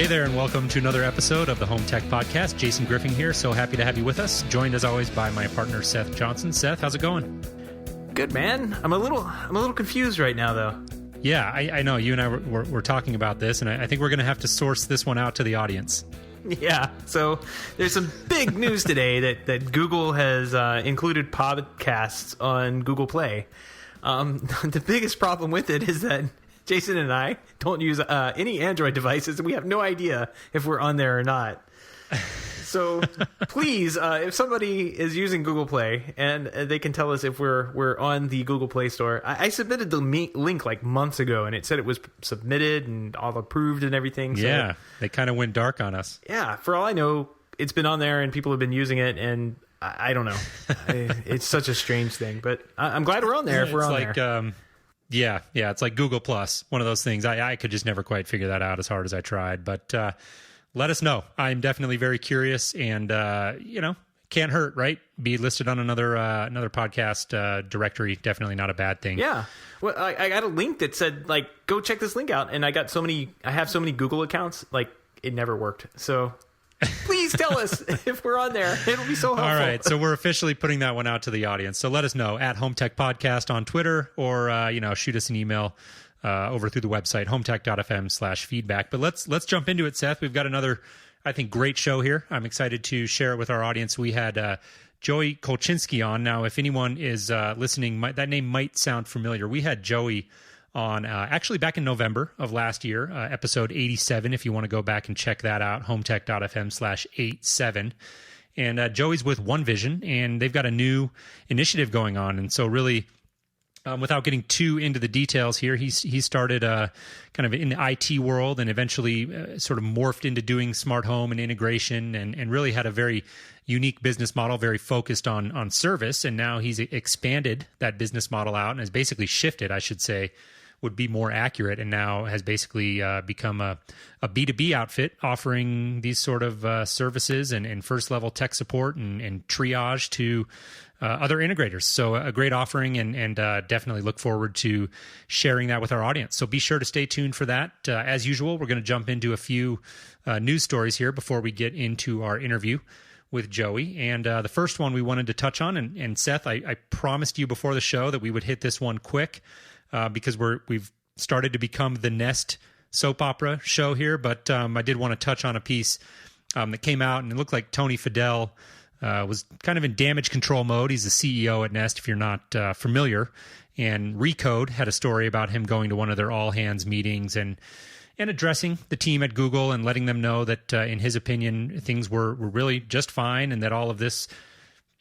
Hey there, and welcome to another episode of the Home Tech Podcast. Jason Griffin here. So happy to have you with us. Joined as always by my partner Seth Johnson. Seth, how's it going? Good, man. I'm a little confused right now, though. Yeah, I know. You and I were talking about this, and I think we're going to have to source this one out to the audience. Yeah. So there's some big news today that Google has included podcasts on Google Play. The biggest problem with it is that Jason and I don't use any Android devices, and we have no idea if we're on there or not. So please, if somebody is using Google Play and they can tell us if we're on the Google Play Store. I submitted the link like months ago, and it said it was submitted and all approved and everything. So, yeah, they kind of went dark on us. Yeah, for all I know, it's been on there and people have been using it, and I don't know. It's such a strange thing, but I'm glad we're on there if we're on there. Yeah, it's like Google Plus, one of those things. I could just never quite figure that out as hard as I tried, but let us know. I'm definitely very curious, and can't hurt, right? Be listed on another podcast directory, definitely not a bad thing. Yeah. Well, I got a link that said like, go check this link out, and I have so many Google accounts, like it never worked. So please tell us if we're on there. It'll be so helpful. All right, so we're officially putting that one out to the audience. So let us know at HomeTech Podcast on Twitter, or shoot us an email over through the website HomeTech.fm/feedback. But let's jump into it, Seth. We've got another, I think, great show here. I'm excited to share it with our audience. We had Joey Kolchinsky on. Now, if anyone is listening, that name might sound familiar. We had Joey on actually back in November of last year, episode 87, if you want to go back and check that out, HomeTech.fm/87. And Joey's with OneVision, and they've got a new initiative going on. And so really, without getting too into the details here, he started kind of in the IT world and eventually sort of morphed into doing smart home and integration, and really had a very unique business model, very focused on service. And now he's expanded that business model out and has basically shifted, I should say, would be more accurate, and now has basically become a B2B outfit offering these sort of services and first-level tech support and triage to other integrators. So a great offering, and definitely look forward to sharing that with our audience. So be sure to stay tuned for that. As usual, we're going to jump into a few news stories here before we get into our interview with Joey. And the first one we wanted to touch on, and Seth, I promised you before the show that we would hit this one quick, because we've started to become the Nest soap opera show here, but I did want to touch on a piece that came out, and it looked like Tony Fadell was kind of in damage control mode. He's the CEO at Nest, if you're not familiar, and Recode had a story about him going to one of their all-hands meetings and addressing the team at Google and letting them know that, in his opinion, things were really just fine, and that all of this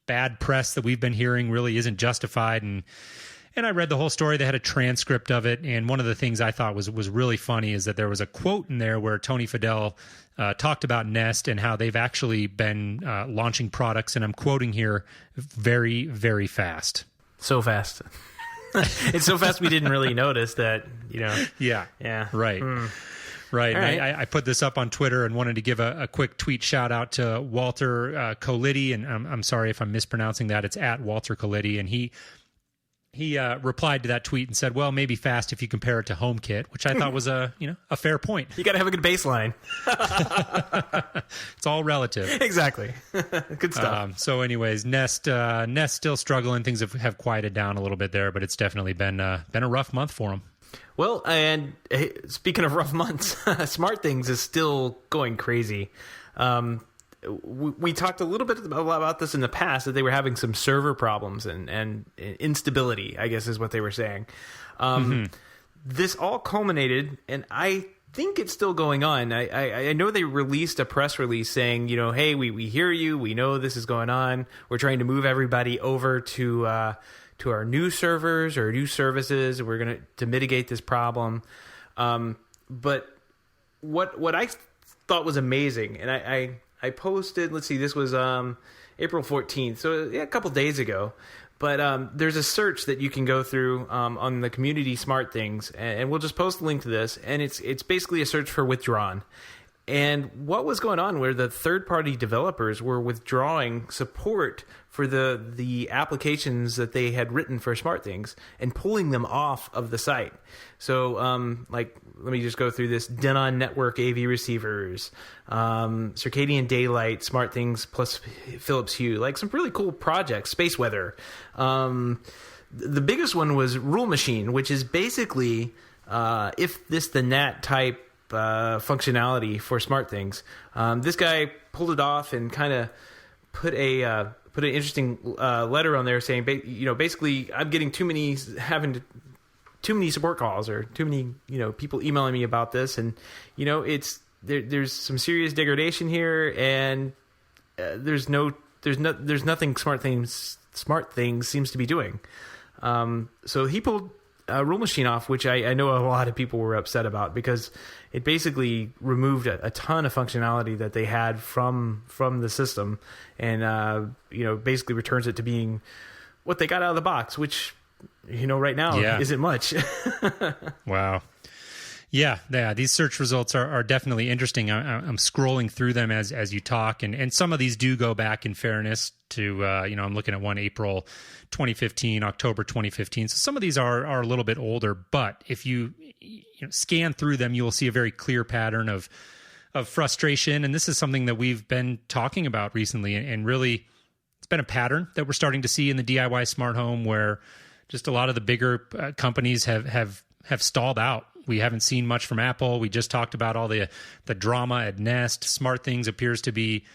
bad press that we've been hearing really isn't justified. And I read the whole story. They had a transcript of it, and one of the things I thought was really funny is that there was a quote in there where Tony Fadell talked about Nest and how they've actually been launching products, and I'm quoting here, very, very fast. So fast. It's so fast we didn't really notice that, Yeah. Right. Right. Right. I put this up on Twitter and wanted to give a quick tweet shout out to Walter Colidi, and I'm sorry if I'm mispronouncing that. It's at Walter Colidi, and he replied to that tweet and said, well, maybe fast if you compare it to HomeKit, which I thought was a fair point. You got to have a good baseline. It's all relative. Exactly. Good stuff. So anyways, Nest still struggling. Things have quieted down a little bit there, but it's definitely been a rough month for them. Well, and speaking of rough months, SmartThings is still going crazy. We talked a little bit about this in the past, that they were having some server problems and instability, I guess is what they were saying. This all culminated, and I think it's still going on. I know they released a press release saying, hey, we hear you. We know this is going on. We're trying to move everybody over to our new servers or new services. We're going to mitigate this problem. But what I thought was amazing, and I posted, let's see, this was April 14th, so a couple days ago. But there's a search that you can go through on the community SmartThings, and we'll just post a link to this. And it's basically a search for withdrawn. And what was going on where the third-party developers were withdrawing support for the applications that they had written for SmartThings and pulling them off of the site. So, let me just go through this. Denon Network AV receivers, Circadian Daylight, SmartThings plus Philips Hue, like some really cool projects, Space Weather. The biggest one was Rule Machine, which is basically if this the nat type functionality for SmartThings. This guy pulled it off and kind of put an interesting letter on there saying, basically, I'm getting too many support calls or too many people emailing me about this, and there's some serious degradation here, and there's nothing SmartThings seems to be doing. So he pulled Rule Machine off, which I know a lot of people were upset about because it basically removed a ton of functionality that they had from the system, and basically returns it to being what they got out of the box, which right now isn't much. Wow. Yeah. These search results are definitely interesting. I'm scrolling through them as you talk, and some of these do go back, in fairness, to I'm looking at one April 2015, October 2015. So some of these are a little bit older, but if you scan through them, you will see a very clear pattern of frustration. And this is something that we've been talking about recently, and really it's been a pattern that we're starting to see in the DIY smart home, where just a lot of the bigger companies have stalled out. We haven't seen much from Apple. We just talked about all the drama at Nest. SmartThings appears to be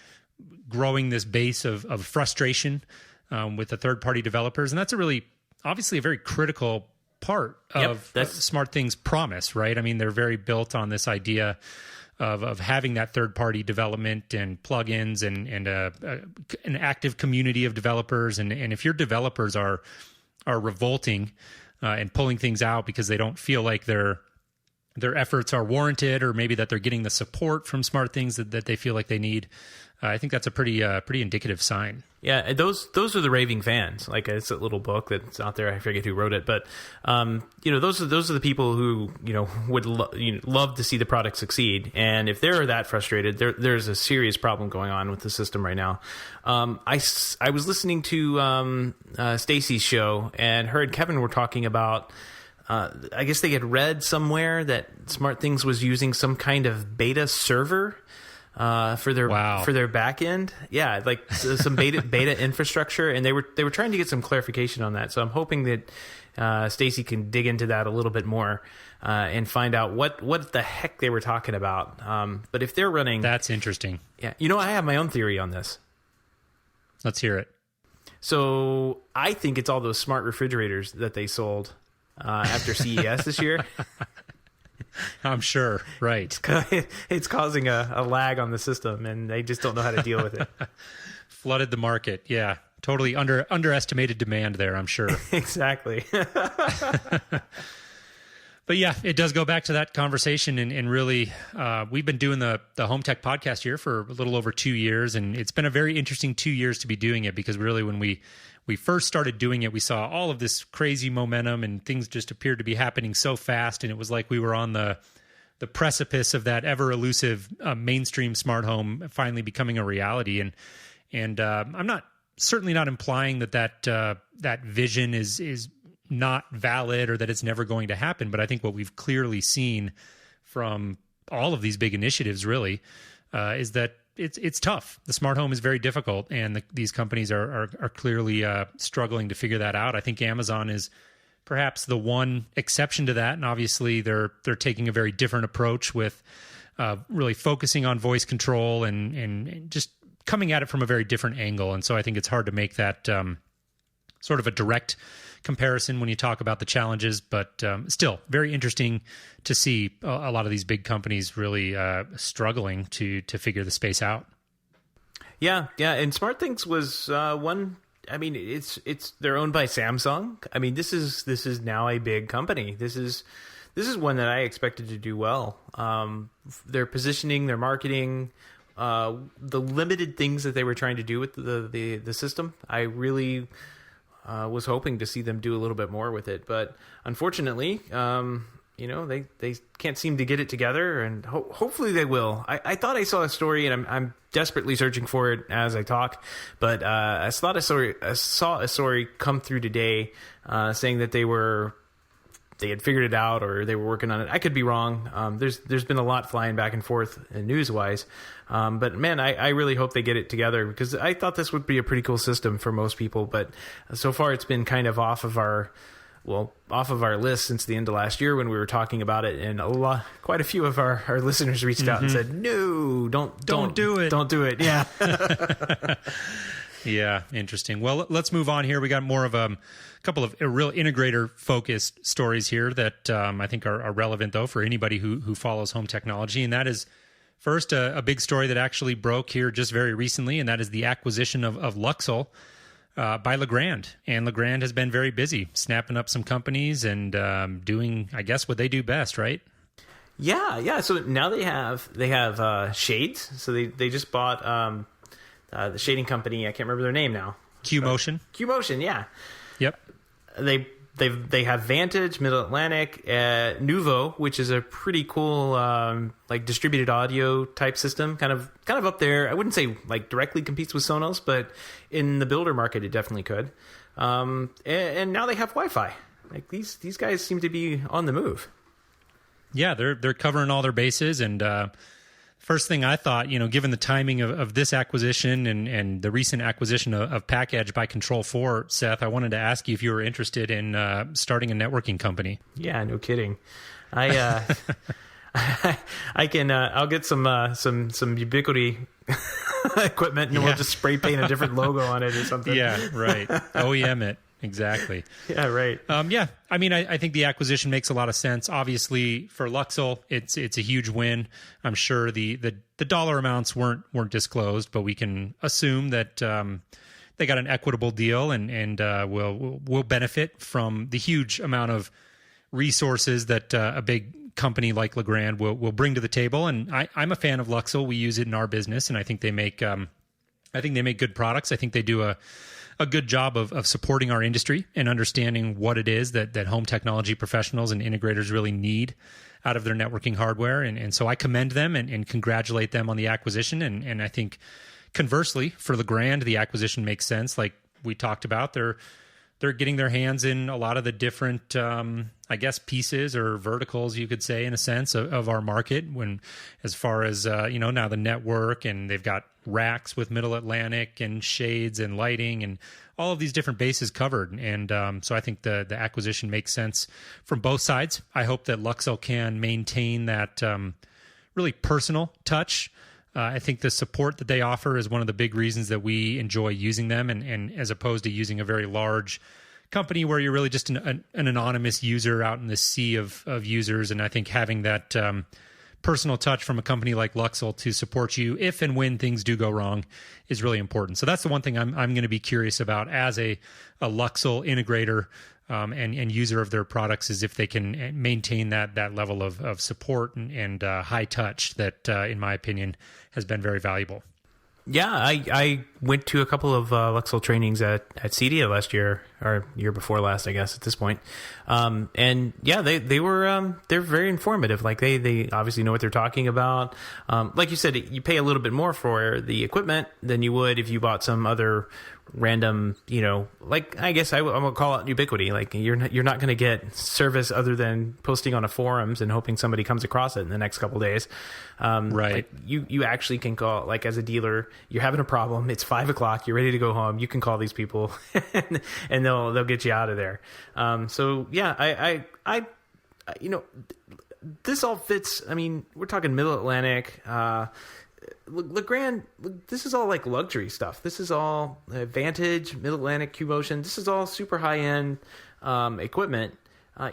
growing this base of frustration with the third-party developers, and that's obviously a very critical part of SmartThings' promise, right? I mean, they're very built on this idea of having that third-party development and plugins and an active community of developers, and if your developers are revolting and pulling things out because they don't feel like their efforts are warranted, or maybe that they're getting the support from SmartThings that they feel like they need, I think that's a pretty indicative sign. Yeah, those are the raving fans. Like, it's a little book that's out there. I forget who wrote it, but those are the people who would love to see the product succeed. And if they're that frustrated, there's a serious problem going on with the system right now. I was listening to Stacy's show, and her and Kevin were talking about. I guess they had read somewhere that SmartThings was using some kind of beta server for their back end. Yeah, like some beta infrastructure, and they were trying to get some clarification on that. So I'm hoping that Stacy can dig into that a little bit more and find out what the heck they were talking about. But if they're running, that's interesting. Yeah, I have my own theory on this. Let's hear it. So I think it's all those smart refrigerators that they sold after CES this year. I'm sure, right. It's causing a lag on the system, and they just don't know how to deal with it. Flooded the market, yeah. Totally underestimated demand there, I'm sure. Exactly. But yeah, it does go back to that conversation, and really, we've been doing the HomeTech podcast here for a little over 2 years, and it's been a very interesting 2 years to be doing it, because really when we first started doing it, we saw all of this crazy momentum, and things just appeared to be happening so fast, and it was like we were on the precipice of that ever elusive mainstream smart home finally becoming a reality. And I'm certainly not implying that vision is not valid or that it's never going to happen, but I think what we've clearly seen from all of these big initiatives really is that it's tough. The smart home is very difficult, and these companies are clearly struggling to figure that out. I think Amazon is perhaps the one exception to that, and obviously they're taking a very different approach with really focusing on voice control and just coming at it from a very different angle. And so I think it's hard to make that sort of a direct comparison when you talk about the challenges, but still very interesting to see a lot of these big companies really struggling to figure the space out. Yeah, and SmartThings was one. I mean, they're owned by Samsung. I mean, this is now a big company. This is one that I expected to do well. Their positioning, their marketing, the limited things that they were trying to do with the system, I really was hoping to see them do a little bit more with it. But unfortunately, they can't seem to get it together, and hopefully they will. I thought I saw a story, and I'm desperately searching for it as I talk, but I saw a story come through today saying that they had figured it out, or they were working on it. I could be wrong. There's been a lot flying back and forth news-wise. But man, I really hope they get it together, because I thought this would be a pretty cool system for most people. But so far it's been kind of off of our list since the end of last year when we were talking about it. And quite a few of our listeners reached out and said, no, don't do it. Don't do it. Yeah. Yeah. Interesting. Well, let's move on here. We got more of a couple of real integrator focused stories here that I think are relevant though for anybody who follows home technology. And that is first a big story that actually broke here just very recently. And that is the acquisition of Luxul by Legrand. And Legrand has been very busy snapping up some companies and doing, I guess, what they do best, right? Yeah. So now they have shades. So they just bought the shading company. I can't remember their name now. Q-Motion. Q-Motion, yeah. Yep. They have Vantage, Middle Atlantic, Nuvo, which is a pretty cool like distributed audio type system, kind of up there. I wouldn't say like directly competes with Sonos, but in the builder market it definitely could. And now they have Wi-Fi. Like these guys seem to be on the move. Yeah, they're covering all their bases. And first thing I thought, given the timing of this acquisition and the recent acquisition of PackEdge by Control4, Seth, I wanted to ask you if you were interested in starting a networking company. Yeah, no kidding. I can. I'll get some Ubiquity equipment, and we'll just spray paint a different logo on it or something. Yeah, right. OEM it. Exactly. Yeah, right. Yeah, I mean, I think the acquisition makes a lot of sense. Obviously, for Luxul, it's a huge win. I'm sure the dollar amounts weren't disclosed, but we can assume that they got an equitable deal and will benefit from the huge amount of resources that a big company like Legrand will bring to the table. And I'm a fan of Luxul. We use it in our business, and I think they make good products. I think they do a good job of supporting our industry and understanding what it is that home technology professionals and integrators really need out of their networking hardware. And so I commend them and congratulate them on the acquisition. And I think conversely, for Legrand, the acquisition makes sense. Like we talked about, they're getting their hands in a lot of the different, I guess, pieces or verticals, you could say, in a sense, of our market. When, as far as now the network, and they've got racks with Middle Atlantic and shades and lighting and all of these different bases covered. And so I think the acquisition makes sense from both sides. I hope that Luxul can maintain that really personal touch. I think the support that they offer is one of the big reasons that we enjoy using them, and as opposed to using a very large company where you're really just an anonymous user out in the sea of users. And I think having that personal touch from a company like Luxul to support you if and when things do go wrong is really important. So that's the one thing I'm going to be curious about as a Luxul integrator and user of their products, is if they can maintain that level of support and high touch that, in my opinion, has been very valuable. Yeah, I went to a couple of Luxul trainings at CEDIA last year, or year before last, I guess, at this point. And yeah, they're very informative. Like they obviously know what they're talking about. Like you said, you pay a little bit more for the equipment than you would if you bought some other random, like I guess I'm gonna call it Ubiquity. Like you're not going to get service other than posting on a forums and hoping somebody comes across it in the next couple of days. Right. Like you actually can call, like as a dealer, you're having a problem. It's 5:00. You're ready to go home. You can call these people and they'll get you out of there. So yeah, I this all fits. I mean, we're talking Middle Atlantic, Legrand. This is all like luxury stuff. This is all Vantage, Middle Atlantic, Q-Motion. This is all super high end equipment.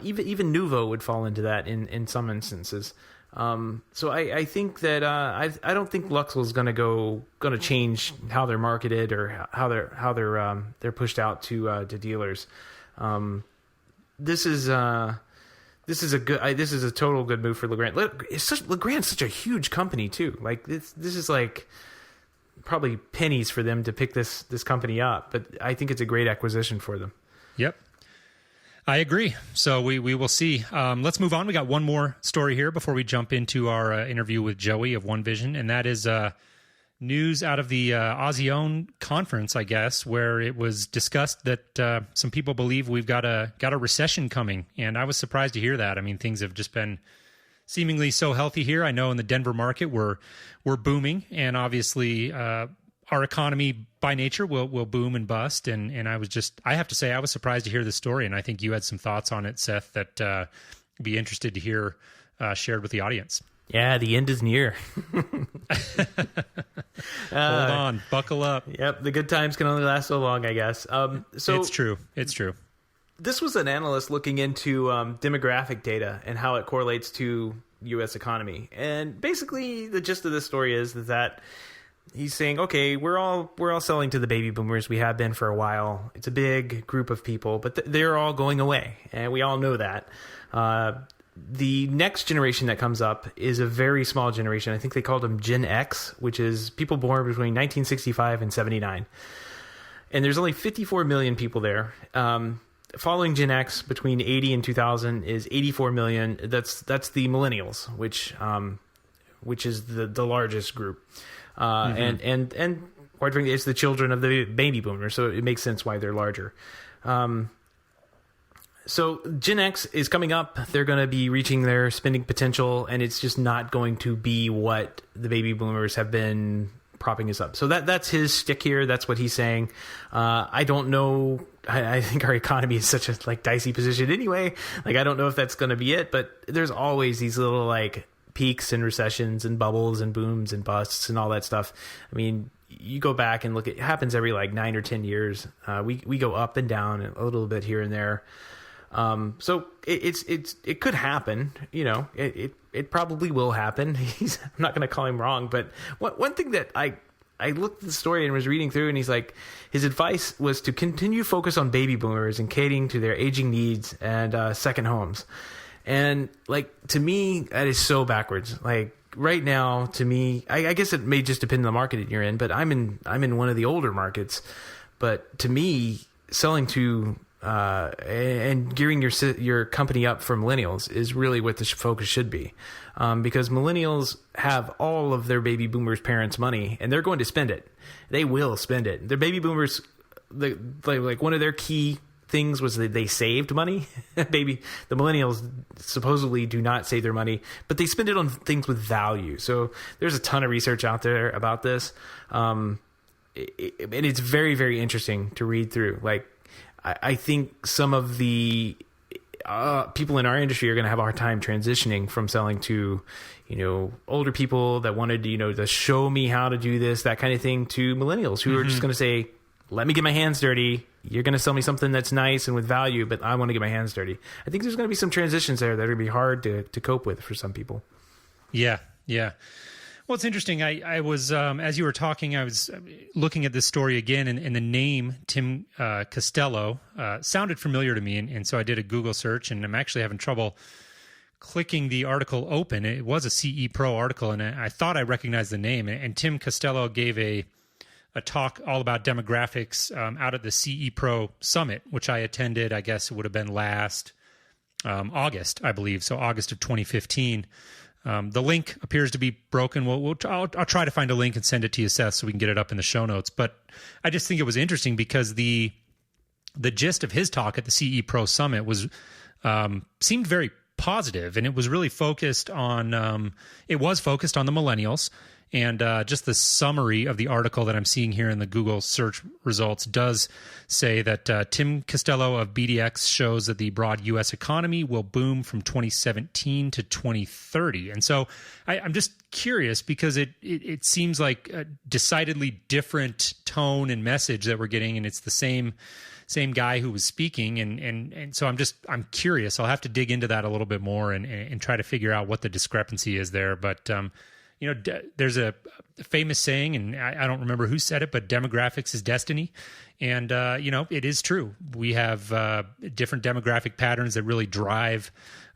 Even Nuvo would fall into that in some instances. So I think that I don't think Luxul is going to change how they're marketed or how they're pushed out to dealers. This is a total good move for Legrand. Legrand's such a huge company too. Like this is like probably pennies for them to pick this company up, but I think it's a great acquisition for them. Yep. I agree. So we will see. Let's move on. We got one more story here before we jump into our interview with Joey of OneVision, and that is news out of the Azione conference, I guess, where it was discussed that some people believe we've got a recession coming, and I was surprised to hear that. I mean, things have just been seemingly so healthy here. I know in the Denver market we're booming, and obviously our economy by nature will boom and bust. And I have to say I was surprised to hear this story, and I think you had some thoughts on it, Seth, that I'd be interested to hear shared with the audience. Yeah, the end is near. Hold on, buckle up. Yep, the good times can only last so long, I guess. So it's true. It's true. This was an analyst looking into demographic data and how it correlates to U.S. economy. And basically, the gist of this story is that he's saying, okay, we're all selling to the baby boomers. We have been for a while. It's a big group of people, but they're all going away, and we all know that. The next generation that comes up is a very small generation. I think they called them Gen X, which is people born between 1965 and 79. And there's only 54 million people there. Following Gen X between 80 and 2000 is 84 million. That's the millennials, which is the largest group. And quite frankly, it's the children of the baby boomers, so it makes sense why they're larger. So Gen X is coming up. They're going to be reaching their spending potential, and it's just not going to be what the baby boomers have been propping us up. So that's his stick here. That's what he's saying. I don't know. I think our economy is such a dicey position anyway. I don't know if that's going to be it, but there's always these little peaks and recessions and bubbles and booms and busts and all that stuff. I mean, you go back and look, it happens every 9 or 10 years. We go up and down a little bit here and there. So it could happen, it probably will happen. I'm not going to call him wrong, but one thing that I looked at the story and was reading through, and he's like, his advice was to continue focus on baby boomers and catering to their aging needs and second homes. And to me, that is so backwards. Right now, to me, I guess it may just depend on the market that you're in, but I'm in one of the older markets. But to me, selling to and gearing your company up for millennials is really what the focus should be, because millennials have all of their baby boomers' parents' money, and they're going to spend it. They will spend it. Their baby boomers, one of their key things was that they saved money. The millennials supposedly do not save their money, but they spend it on things with value. So there's a ton of research out there about this, and it's very, very interesting to read through. I think some of the people in our industry are going to have a hard time transitioning from selling to, older people that wanted to show me how to do this, that kind of thing, to millennials who are just going to say, let me get my hands dirty. You're going to sell me something that's nice and with value, but I want to get my hands dirty. I think there's going to be some transitions there that are going to be hard to cope with for some people. Yeah. Well, it's interesting. I was, as you were talking, I was looking at this story again, and the name Tim Costello sounded familiar to me, and so I did a Google search, and I'm actually having trouble clicking the article open. It was a CE Pro article, and I thought I recognized the name, and Tim Costello gave a talk all about demographics out at the CE Pro Summit, which I attended. I guess it would have been last August, I believe, so August of 2015. The link appears to be broken. I'll try to find a link and send it to you, Seth, so we can get it up in the show notes. But I just think it was interesting because the gist of his talk at the CE Pro Summit was seemed very positive, and it was really focused on the millennials. And just the summary of the article that I'm seeing here in the Google search results does say that Tim Costello of BDX shows that the broad U.S. economy will boom from 2017 to 2030. And so I'm just curious because it seems like a decidedly different tone and message that we're getting, and it's the same guy who was speaking. And so I'm curious. I'll have to dig into that a little bit more and try to figure out what the discrepancy is there. But there's a famous saying, and I don't remember who said it, but demographics is destiny. And, it is true. We have different demographic patterns that really drive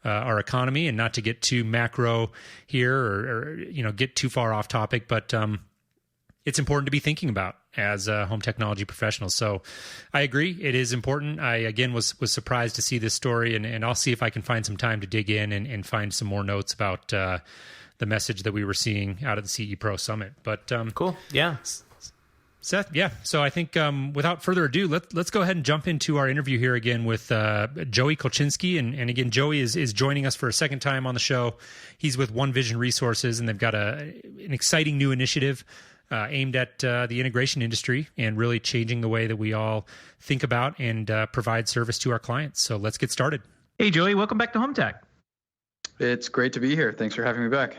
our economy, and not to get too macro here or get too far off topic. But it's important to be thinking about as home technology professionals. So I agree. It is important. I, again, was surprised to see this story, and I'll see if I can find some time to dig in and find some more notes about the message that we were seeing out of the CE Pro Summit. But cool. Yeah. Seth, yeah. So I think without further ado, let's go ahead and jump into our interview here again with Joey Kolchinsky. And again, Joey is joining us for a second time on the show. He's with OneVision Resources, and they've got an exciting new initiative aimed at the integration industry and really changing the way that we all think about and provide service to our clients. So let's get started. Hey, Joey, welcome back to Home Tech. It's great to be here. Thanks for having me back.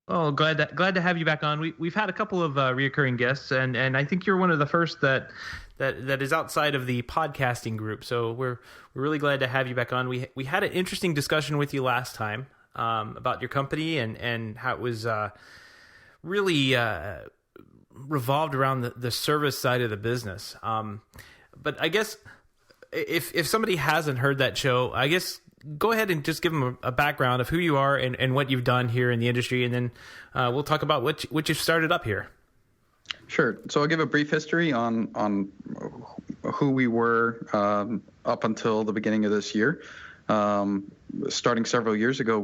Oh, glad to have you back on. We've had a couple of reoccurring guests, and I think you're one of the first that is outside of the podcasting group. So we're really glad to have you back on. We had an interesting discussion with you last time about your company and how it was really revolved around the service side of the business. But I guess if somebody hasn't heard that show, I guess go ahead and just give them a background of who you are and what you've done here in the industry, and then we'll talk about what you've started up here. Sure. So I'll give a brief history on who we were up until the beginning of this year. Starting several years ago,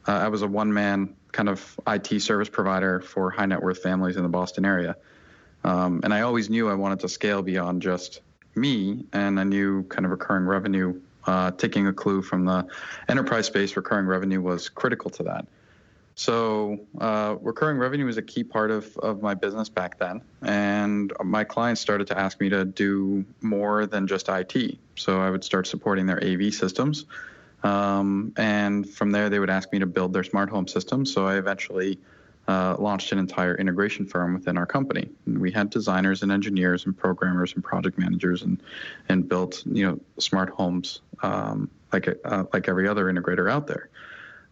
I was a one-man kind of IT service provider for high net worth families in the Boston area. And I always knew I wanted to scale beyond just me, and I knew kind of recurring revenue, taking a clue from the enterprise space, recurring revenue was critical to that. So recurring revenue was a key part of my business back then. And my clients started to ask me to do more than just IT. So I would start supporting their AV systems. And from there, they would ask me to build their smart home systems. So I eventually launched an entire integration firm within our company. And we had designers and engineers and programmers and project managers and built smart homes like every other integrator out there.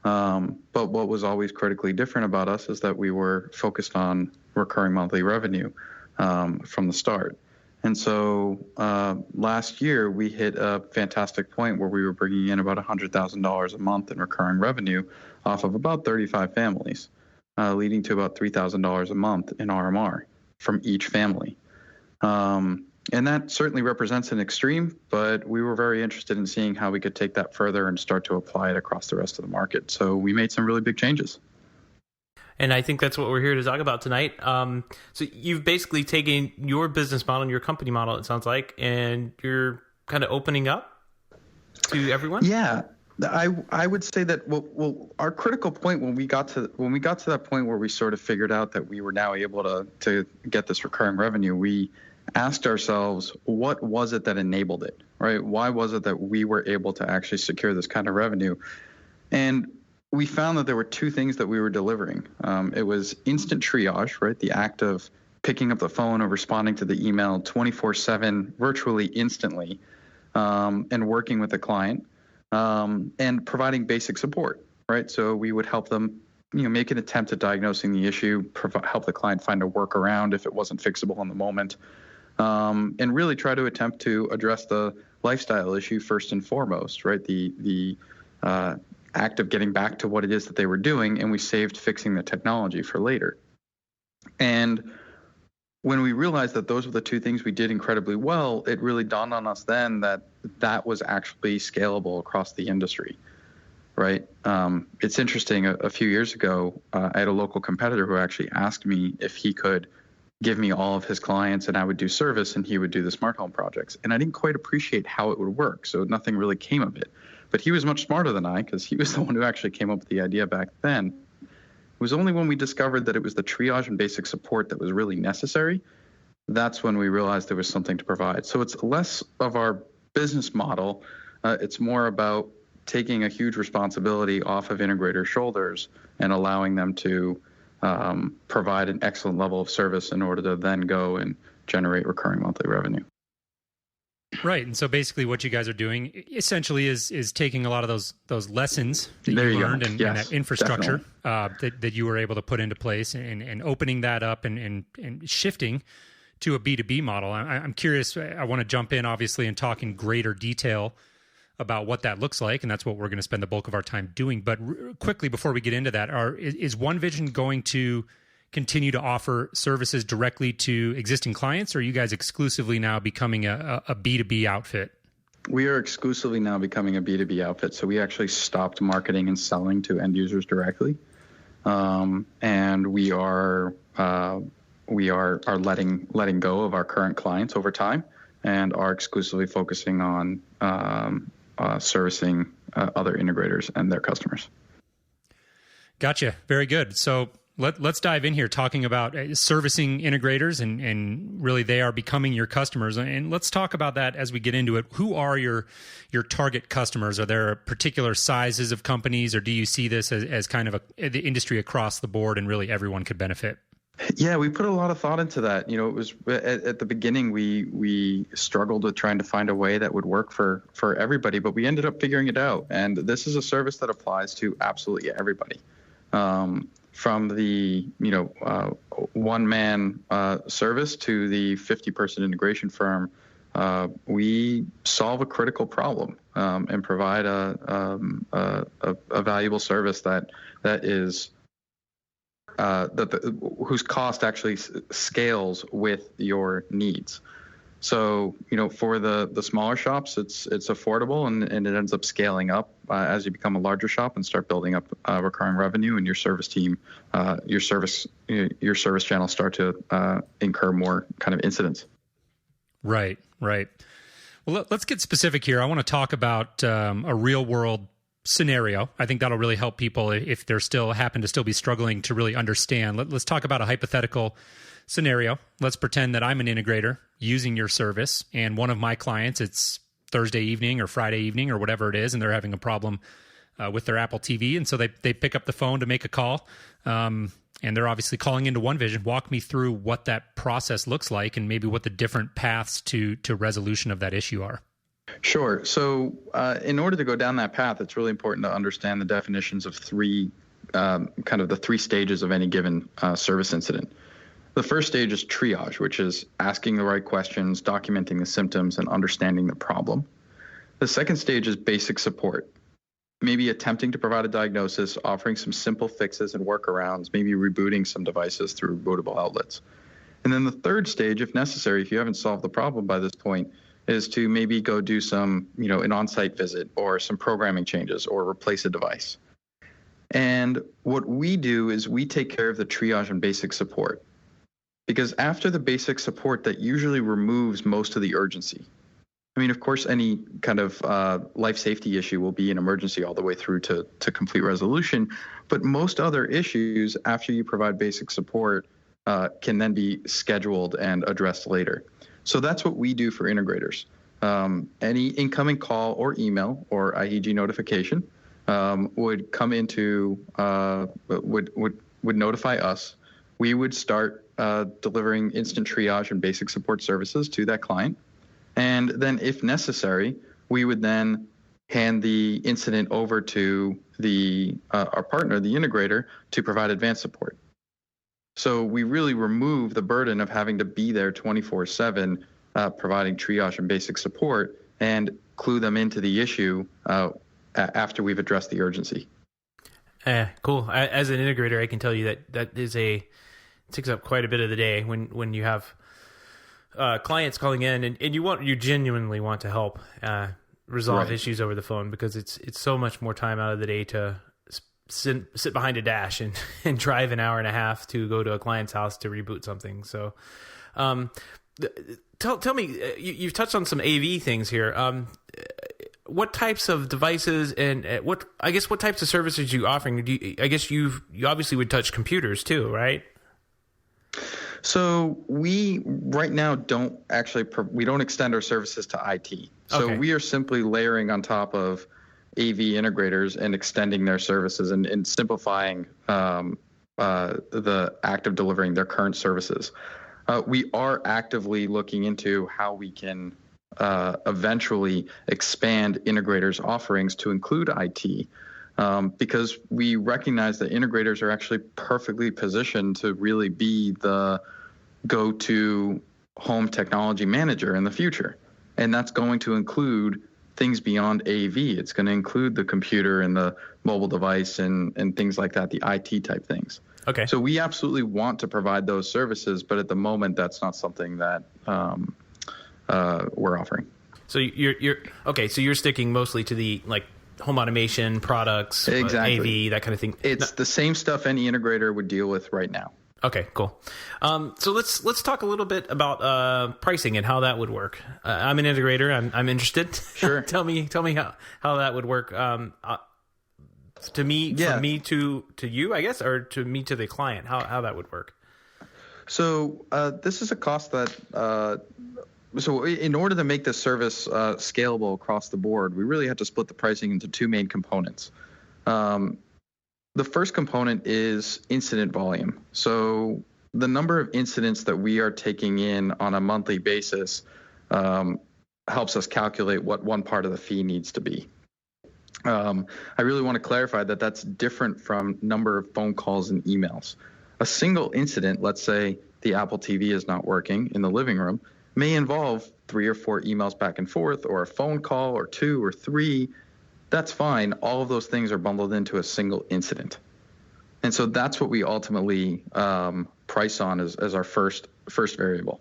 But what was always critically different about us is that we were focused on recurring monthly revenue from the start. And so last year we hit a fantastic point where we were bringing in about $100,000 a month in recurring revenue off of about 35 families, leading to about $3,000 a month in RMR from each family. And that certainly represents an extreme, but we were very interested in seeing how we could take that further and start to apply it across the rest of the market. So we made some really big changes. And I think that's what we're here to talk about tonight. So you've basically taken your business model and your company model, it sounds like, and you're kind of opening up to everyone? Yeah. I would say that well, our critical point when we got to that point where we sort of figured out that we were now able to get this recurring revenue, we asked ourselves, what was it that enabled it, right? Why was it that we were able to actually secure this kind of revenue? And we found that there were two things that we were delivering. It was instant triage, right? The act of picking up the phone or responding to the email 24/7, virtually instantly, and working with the client, and providing basic support, right? So we would help them, make an attempt at diagnosing the issue, help the client find a workaround if it wasn't fixable in the moment, and really try to attempt to address the lifestyle issue first and foremost, right? The act of getting back to what it is that they were doing, and we saved fixing the technology for later. And when we realized that those were the two things we did incredibly well, it really dawned on us then that was actually scalable across the industry, right? It's interesting. A few years ago, I had a local competitor who actually asked me if he could give me all of his clients and I would do service and he would do the smart home projects. And I didn't quite appreciate how it would work, so nothing really came of it. But he was much smarter than I, because he was the one who actually came up with the idea back then. It was only when we discovered that it was the triage and basic support that was really necessary, that's when we realized there was something to provide. So it's less of our business model. It's more about taking a huge responsibility off of integrators' shoulders and allowing them to provide an excellent level of service in order to then go and generate recurring monthly revenue. Right. And so basically what you guys are doing essentially is taking a lot of those lessons that you learned and that infrastructure that you were able to put into place and opening that up and shifting to a B2B model. I'm curious. I want to jump in, obviously, and talk in greater detail about what that looks like. And that's what we're going to spend the bulk of our time doing. But quickly, before we get into that, is OneVision going to continue to offer services directly to existing clients, or are you guys exclusively now becoming a B2B outfit? We are exclusively now becoming a B2B outfit. So we actually stopped marketing and selling to end users directly. And we are letting go of our current clients over time and are exclusively focusing on servicing other integrators and their customers. Gotcha. Very good. So let's dive in here talking about servicing integrators and really they are becoming your customers. And let's talk about that as we get into it. Who are your target customers? Are there particular sizes of companies, or do you see this as kind of the industry across the board and really everyone could benefit? Yeah, we put a lot of thought into that. You know, it was at the beginning we struggled with trying to find a way that would work for everybody, but we ended up figuring it out. And this is a service that applies to absolutely everybody. From the one-man service to the 50-person integration firm, we solve a critical problem and provide a valuable service that is whose cost actually scales with your needs. So, you know, for the smaller shops, it's affordable and it ends up scaling up as you become a larger shop and start building up recurring revenue, and your service team, your service channels start to incur more kind of incidents. Right. Well, let's get specific here. I want to talk about a real world scenario. I think that'll really help people if they're happen to be struggling to really understand. Let's talk about a hypothetical scenario. Let's pretend that I'm an integrator using your service, and one of my clients, it's Thursday evening or Friday evening or whatever it is, and they're having a problem with their Apple TV, and so they pick up the phone to make a call, and they're obviously calling into OneVision. Walk me through what that process looks like and maybe what the different paths to resolution of that issue are. Sure. So in order to go down that path, it's really important to understand the definitions of the three stages of any given service incident. The first stage is triage, which is asking the right questions, documenting the symptoms, and understanding the problem. The second stage is basic support, maybe attempting to provide a diagnosis, offering some simple fixes and workarounds, maybe rebooting some devices through bootable outlets. And then the third stage, if necessary, if you haven't solved the problem by this point, is to maybe go do some, an on-site visit or some programming changes or replace a device. And what we do is we take care of the triage and basic support. Because after the basic support, that usually removes most of the urgency. I mean, of course, any kind of life safety issue will be an emergency all the way through to complete resolution. But most other issues, after you provide basic support, can then be scheduled and addressed later. So that's what we do for integrators. Any incoming call or email or IEG notification would come into would notify us. We would start delivering instant triage and basic support services to that client. And then if necessary, we would then hand the incident over to our partner, the integrator, to provide advanced support. So we really remove the burden of having to be there 24/7, providing triage and basic support, and clue them into the issue after we've addressed the urgency. Cool. As an integrator, I can tell you that takes up quite a bit of the day when you have clients calling in and you genuinely want to help resolve issues over the phone, because it's so much more time out of the day to sit behind a dash and drive an hour and a half to go to a client's house to reboot something. So tell me, you've touched on some AV things here. What types of devices and what types of services are you offering? I guess you obviously would touch computers too, right? So we right now don't extend our services to IT. So we are simply layering on top of AV integrators and extending their services and simplifying the act of delivering their current services. We are actively looking into how we can eventually expand integrators' offerings to include IT, because we recognize that integrators are actually perfectly positioned to really be the go-to home technology manager in the future. And that's going to include things beyond AV. It's going to include the computer and the mobile device and things like that, the IT type things. Okay. So we absolutely want to provide those services, but at the moment, that's not something that we're offering. So you're okay. So you're sticking mostly to the like home automation products, exactly. AV, that kind of thing. It's the same stuff any integrator would deal with right now. Okay, cool. So let's talk a little bit about pricing and how that would work. I'm an integrator. I'm interested. Sure. tell me how that would work. To me, from me to you, I guess, or to me to the client. How that would work. So this is a cost that. So in order to make this service scalable across the board, we really have to split the pricing into two main components. The first component is incident volume. So the number of incidents that we are taking in on a monthly basis helps us calculate what one part of the fee needs to be. I really want to clarify that that's different from number of phone calls and emails. A single incident, let's say the Apple TV is not working in the living room, may involve 3 or 4 emails back and forth, or a phone call, or 2 or 3. That's fine. All of those things are bundled into a single incident. And so that's what we ultimately price on as our first variable.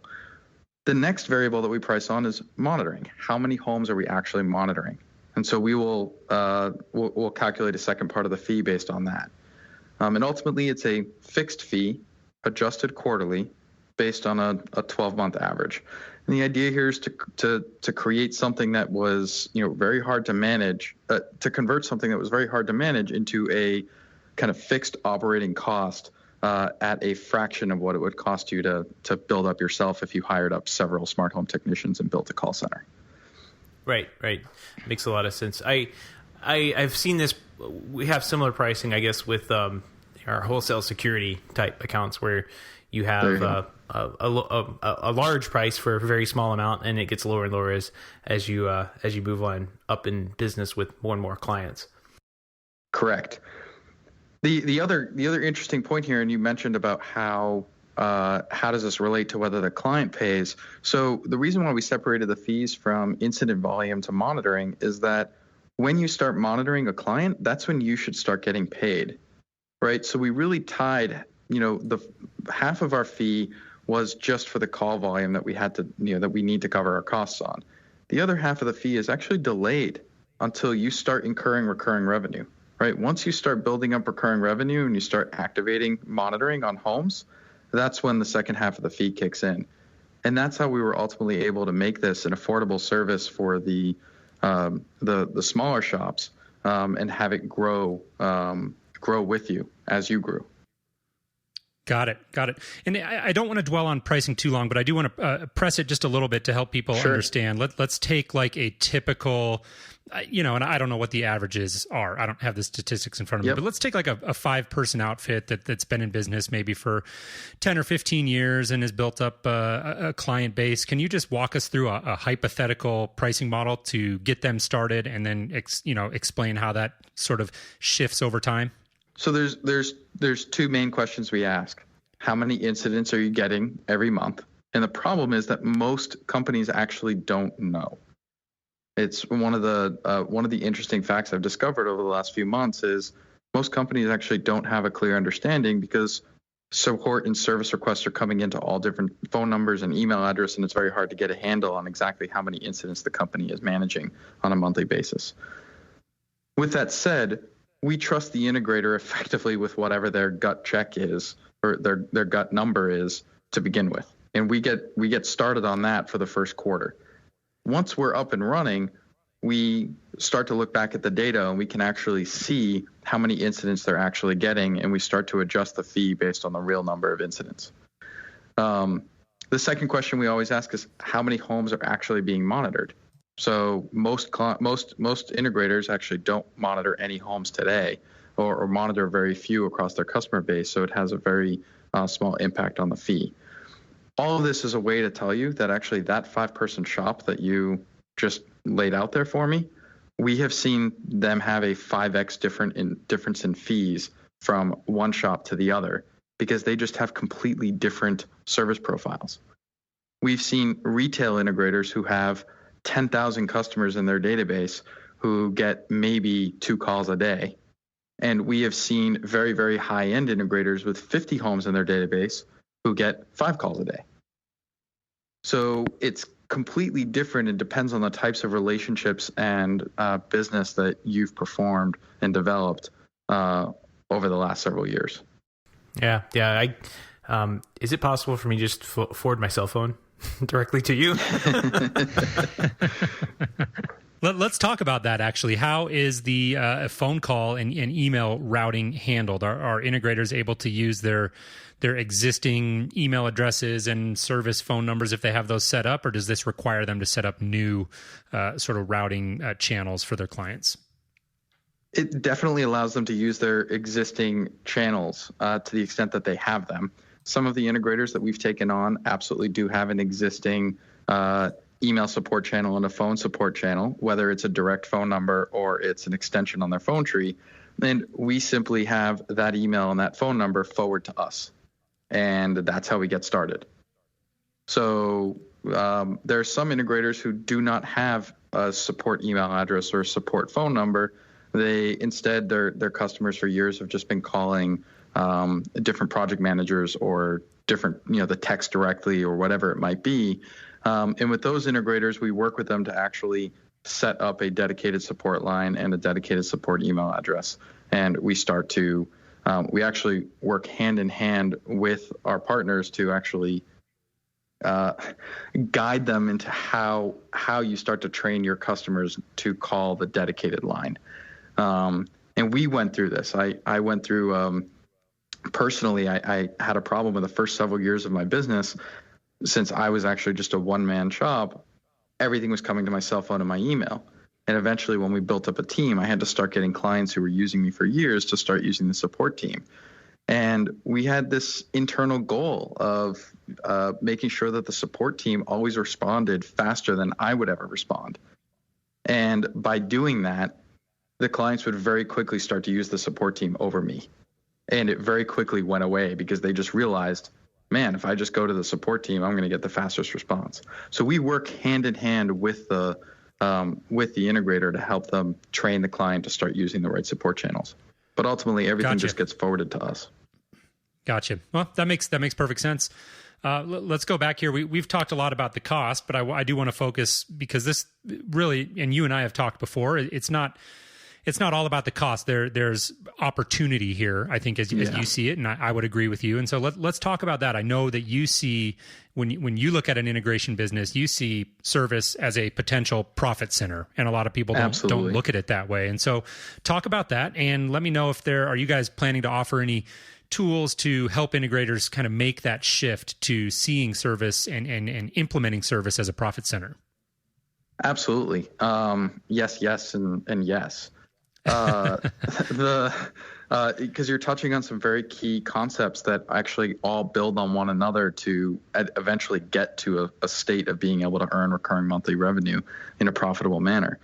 The next variable that we price on is monitoring. How many homes are we actually monitoring? And so we'll calculate a second part of the fee based on that. And ultimately, it's a fixed fee, adjusted quarterly, based on a 12-month average. And the idea here is to create something that was very hard to manage, to convert something that was very hard to manage into a kind of fixed operating cost at a fraction of what it would cost you to build up yourself if you hired up several smart home technicians and built a call center. Right. Makes a lot of sense. I've seen this. We have similar pricing, I guess, with our wholesale security type accounts where you have a large price for a very small amount, and it gets lower and lower as you move on up in business with more and more clients. Correct. The other interesting point here, and you mentioned about how does this relate to whether the client pays. So the reason why we separated the fees from incident volume to monitoring is that when you start monitoring a client, that's when you should start getting paid, right? So we really tied, the half of our fee was just for the call volume that we had to, that we need to cover our costs on. The other half of the fee is actually delayed until you start incurring recurring revenue, right? Once you start building up recurring revenue and you start activating monitoring on homes, that's when the second half of the fee kicks in. And that's how we were ultimately able to make this an affordable service for the smaller shops and have it grow with you as you grew. Got it. And I don't want to dwell on pricing too long, but I do want to press it just a little bit to help people understand. Let's take like a typical, and I don't know what the averages are. I don't have the statistics in front of me, but let's take like a 5-person outfit that's been in business maybe for 10 or 15 years and has built up a client base. Can you just walk us through a hypothetical pricing model to get them started and then, explain how that sort of shifts over time? So there's 2 main questions we ask. How many incidents are you getting every month? And the problem is that most companies actually don't know. It's one of the interesting facts I've discovered over the last few months is most companies actually don't have a clear understanding because support and service requests are coming into all different phone numbers and email address, and it's very hard to get a handle on exactly how many incidents the company is managing on a monthly basis. With that said, we trust the integrator effectively with whatever their gut check is or their gut number is to begin with. And we get started on that for the first quarter. Once we're up and running, we start to look back at the data and we can actually see how many incidents they're actually getting, and we start to adjust the fee based on the real number of incidents. The second question we always ask is how many homes are actually being monitored. So most integrators actually don't monitor any homes today, or monitor very few across their customer base. So it has a very small impact on the fee. All of this is a way to tell you that actually that 5-person shop that you just laid out there for me, we have seen them have a 5x difference in fees from one shop to the other because they just have completely different service profiles. We've seen retail integrators who have 10,000 customers in their database who get maybe 2 calls a day. And we have seen very, very high-end integrators with 50 homes in their database who get 5 calls a day. So it's completely different. It depends on the types of relationships and business that you've performed and developed over the last several years. Yeah. Is it possible for me to just forward my cell phone directly to you? Let's talk about that, actually. How is the phone call and email routing handled? Are integrators able to use their existing email addresses and service phone numbers if they have those set up, or does this require them to set up new sort of routing channels for their clients? It definitely allows them to use their existing channels to the extent that they have them. Some of the integrators that we've taken on absolutely do have an existing email support channel and a phone support channel, whether it's a direct phone number or it's an extension on their phone tree. And we simply have that email and that phone number forward to us. And that's how we get started. So there are some integrators who do not have a support email address or a support phone number. They instead, their customers for years have just been calling different project managers or different, the text directly or whatever it might be. And with those integrators, we work with them to actually set up a dedicated support line and a dedicated support email address. And we start to, we actually work hand in hand with our partners to actually guide them into how you start to train your customers to call the dedicated line. And we went through this. I went through, personally, I had a problem with the first several years of my business. Since I was actually just a one-man shop, everything was coming to my cell phone and my email. And eventually, when we built up a team, I had to start getting clients who were using me for years to start using the support team. And we had this internal goal of making sure that the support team always responded faster than I would ever respond. And by doing that, the clients would very quickly start to use the support team over me. And it very quickly went away because they just realized, man, if I just go to the support team, I'm going to get the fastest response. So we work hand in hand with the integrator to help them train the client to start using the right support channels. But ultimately, everything just gets forwarded to us. Gotcha. Well, that makes perfect sense. Let's go back here. We've talked a lot about the cost, but I do want to focus because this really, and you and I have talked before, it's not all about the cost. There's opportunity here, I think, as you see it, and I would agree with you. And so let's talk about that. I know that you see, when you look at an integration business, you see service as a potential profit center, and a lot of people don't look at it that way. And so talk about that, and let me know if are you guys planning to offer any tools to help integrators kind of make that shift to seeing service and implementing service as a profit center? Absolutely. Yes, and yes. Because you're touching on some very key concepts that actually all build on one another to eventually get to a state of being able to earn recurring monthly revenue in a profitable manner.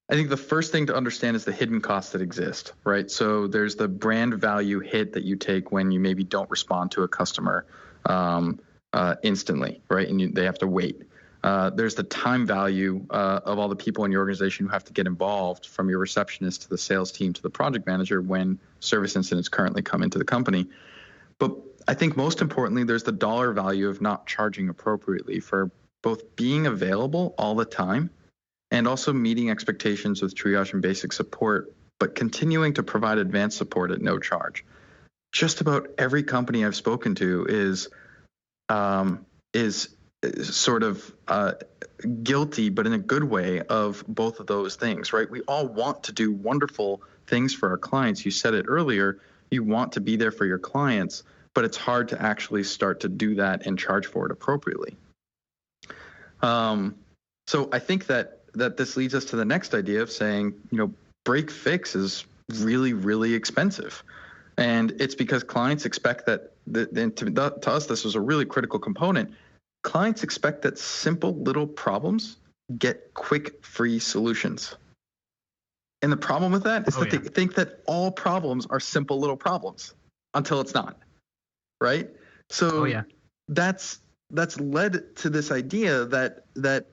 I think the first thing to understand is the hidden costs that exist, right? So there's the brand value hit that you take when you maybe don't respond to a customer instantly, right? And they have to wait. There's the time value of all the people in your organization who have to get involved, from your receptionist to the sales team to the project manager, when service incidents currently come into the company. But I think most importantly, there's the dollar value of not charging appropriately for both being available all the time and also meeting expectations with triage and basic support, but continuing to provide advanced support at no charge. Just about every company I've spoken to is sort of guilty, but in a good way, of both of those things, right? We all want to do wonderful things for our clients. You said it earlier, you want to be there for your clients, but it's hard to actually start to do that and charge for it appropriately. So I think that this leads us to the next idea of saying, break fix is really, really expensive. And it's because clients expect that, to us, this was a really critical component. Clients expect that simple little problems get quick, free solutions. And the problem with that is they think that all problems are simple little problems until it's not, right? So that's led to this idea that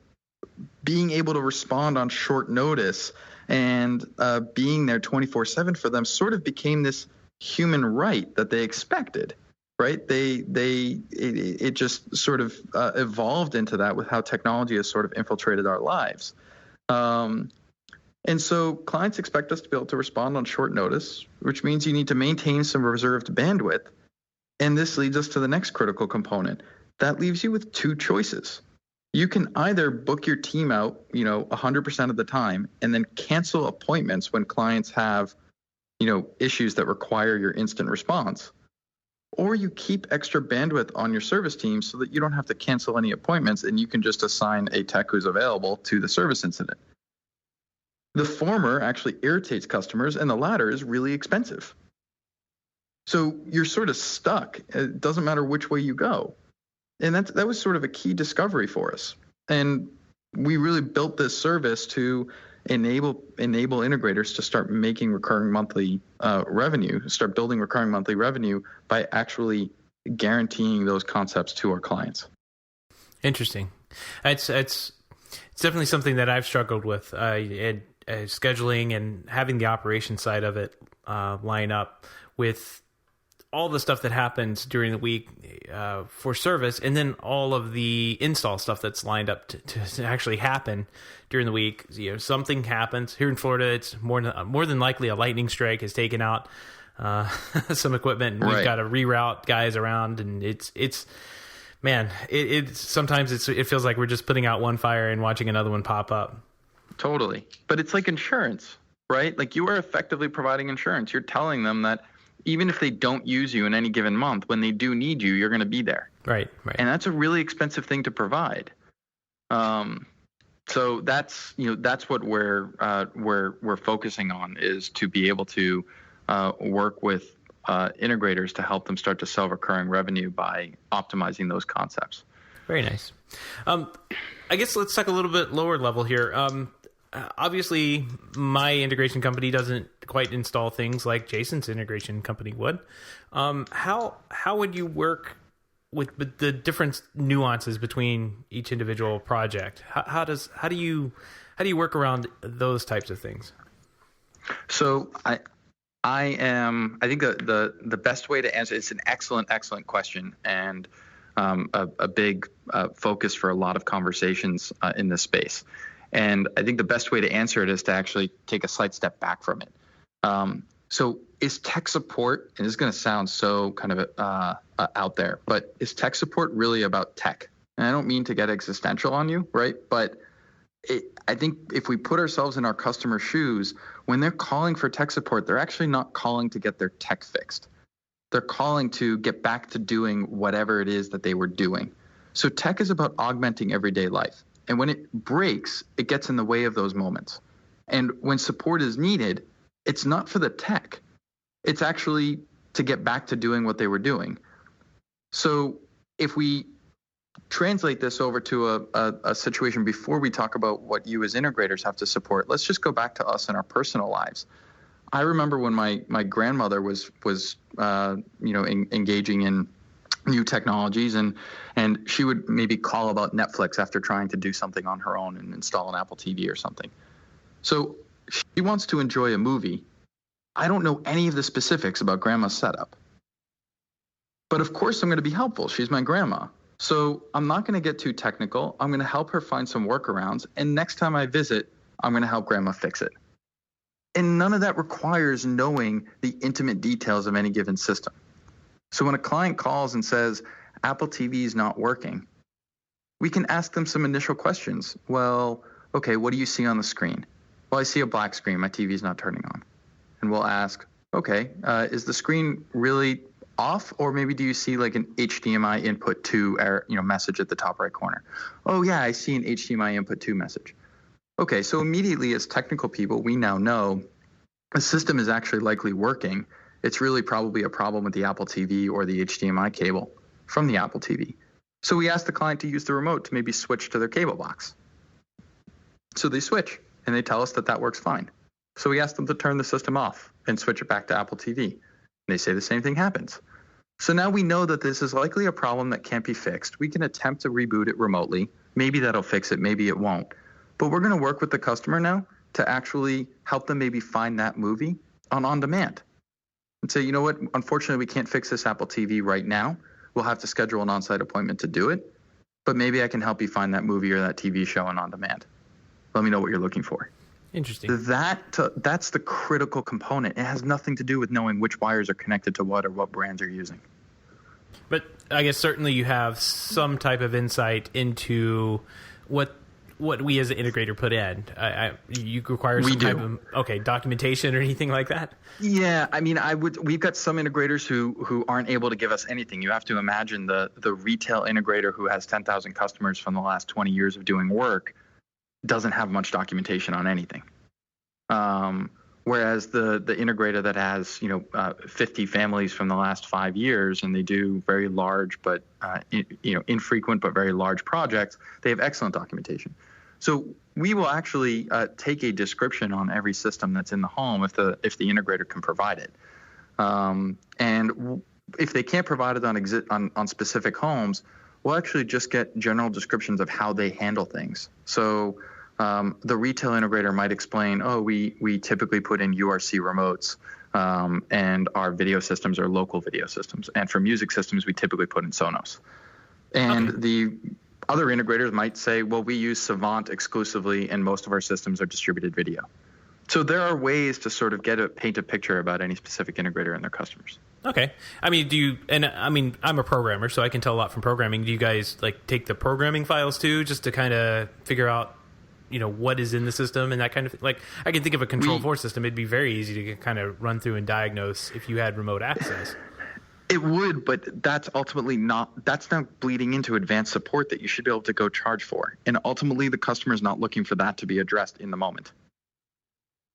being able to respond on short notice and being there 24/7 for them sort of became this human right that they expected, right? It just sort of evolved into that with how technology has sort of infiltrated our lives. And so clients expect us to be able to respond on short notice, which means you need to maintain some reserved bandwidth. And this leads us to the next critical component. That leaves you with two choices. You can either book your team out, 100% of the time, and then cancel appointments when clients have, issues that require your instant response. Or you keep extra bandwidth on your service team so that you don't have to cancel any appointments and you can just assign a tech who's available to the service incident. The former actually irritates customers, and the latter is really expensive. So you're sort of stuck. It doesn't matter which way you go. And that was sort of a key discovery for us. And we really built this service to enable integrators to start making recurring monthly revenue, start building recurring monthly revenue by actually guaranteeing those concepts to our clients. Interesting. It's definitely something that I've struggled with, scheduling and having the operation side of it line up with all the stuff that happens during the week for service, and then all of the install stuff that's lined up to actually happen during the week. Something happens here in Florida. It's more than likely a lightning strike has taken out some equipment, and we've got to reroute guys around, and it's sometimes it feels like we're just putting out one fire and watching another one pop up. Totally, but it's like insurance, right? Like you are effectively providing insurance. You're telling them that even if they don't use you in any given month, when they do need you, you're going to be there. Right. And that's a really expensive thing to provide. So that's what we're focusing on, is to be able to work with integrators to help them start to sell recurring revenue by optimizing those concepts. Very nice. I guess let's talk a little bit lower level here. Obviously, my integration company doesn't quite install things like Jason's integration company would. How would you work with the different nuances between each individual project? How do you work around those types of things? So I think the best way to answer it's an excellent question, and a big focus for a lot of conversations in this space. And I think the best way to answer it is to actually take a slight step back from it. So is tech support, and this is going to sound so kind of out there, but is tech support really about tech? And I don't mean to get existential on you, right? But I think if we put ourselves in our customer's shoes, when they're calling for tech support, they're actually not calling to get their tech fixed. They're calling to get back to doing whatever it is that they were doing. So tech is about augmenting everyday life. And when it breaks, it gets in the way of those moments. And when support is needed, it's not for the tech. It's actually to get back to doing what they were doing. So if we translate this over to a situation before we talk about what you as integrators have to support, let's just go back to us in our personal lives. I remember when my grandmother was engaging in new technologies, and she would maybe call about Netflix after trying to do something on her own and install an Apple TV or something. So she wants to enjoy a movie. I don't know any of the specifics about grandma's setup. But of course I'm going to be helpful. She's my grandma. So I'm not going to get too technical. I'm going to help her find some workarounds. And next time I visit, I'm going to help grandma fix it. And none of that requires knowing the intimate details of any given system. So when a client calls and says, Apple TV is not working, we can ask them some initial questions. Well, okay, what do you see on the screen? Well, I see a black screen. My TV is not turning on. And we'll ask, okay, is the screen really off? Or maybe do you see like an HDMI input 2 message at the top right corner? Oh, yeah, I see an HDMI input 2 message. Okay, so immediately as technical people, we now know the system is actually likely working. It's really probably a problem with the Apple TV or the HDMI cable from the Apple TV. So we ask the client to use the remote to maybe switch to their cable box. So they switch, and they tell us that works fine. So we ask them to turn the system off and switch it back to Apple TV. And they say the same thing happens. So now we know that this is likely a problem that can't be fixed. We can attempt to reboot it remotely. Maybe that'll fix it, maybe it won't. But we're going to work with the customer now to actually help them maybe find that movie on demand. And say, you know what, unfortunately, we can't fix this Apple TV right now. We'll have to schedule an on-site appointment to do it. But maybe I can help you find that movie or that TV show on demand. Let me know what you're looking for. Interesting. That's the critical component. It has nothing to do with knowing which wires are connected to what or what brands are using. But I guess certainly you have some type of insight into what we as an integrator put in. You require some type of documentation or anything like that? Yeah, I mean, we've got some integrators who aren't able to give us anything. You have to imagine the retail integrator who has 10,000 customers from the last 20 years of doing work doesn't have much documentation on anything. Whereas the integrator that has 50 families from the last 5 years and they do very large but infrequent but very large projects, they have excellent documentation. So we will actually take a description on every system that's in the home if the integrator can provide it. And if they can't provide it on specific homes, we'll actually just get general descriptions of how they handle things. So the retail integrator might explain, we typically put in URC remotes, and our video systems are local video systems. And for music systems, we typically put in Sonos. And the other integrators might say, well, we use Savant exclusively, and most of our systems are distributed video. So there are ways to sort of paint a picture about any specific integrator and their customers. Okay. I mean, I'm a programmer, so I can tell a lot from programming. Do you guys take the programming files too, just to kind of figure out what is in the system and that kind of thing? I can think of a Control 4 system. It'd be very easy to kind of run through and diagnose if you had remote access. It would, but that's ultimately that's not bleeding into advanced support that you should be able to go charge for. And ultimately, the customer is not looking for that to be addressed in the moment.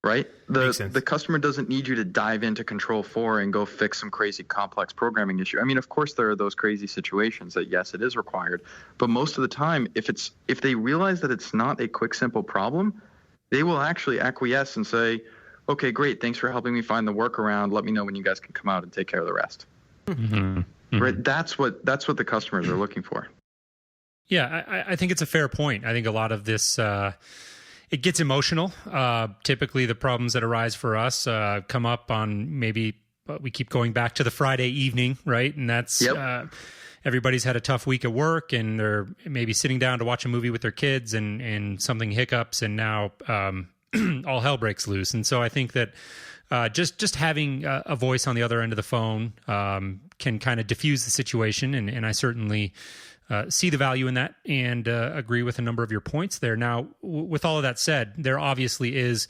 Right? The customer doesn't need you to dive into Control 4 and go fix some crazy complex programming issue. I mean, of course, there are those crazy situations that, yes, it is required. But most of the time, if they realize that it's not a quick, simple problem, they will actually acquiesce and say, okay, great, thanks for helping me find the workaround. Let me know when you guys can come out and take care of the rest. Mm-hmm. Mm-hmm. Right? That's what the customers are looking for. Yeah, I think it's a fair point. I think a lot of this, it gets emotional. Typically, the problems that arise for us come up on we keep going back to the Friday evening, right? And that's everybody's had a tough week at work, and they're maybe sitting down to watch a movie with their kids, and something hiccups, and now all hell breaks loose. And so I think that just having a voice on the other end of the phone can kind of diffuse the situation, and I certainly see the value in that and agree with a number of your points there. Now, with all of that said, there obviously is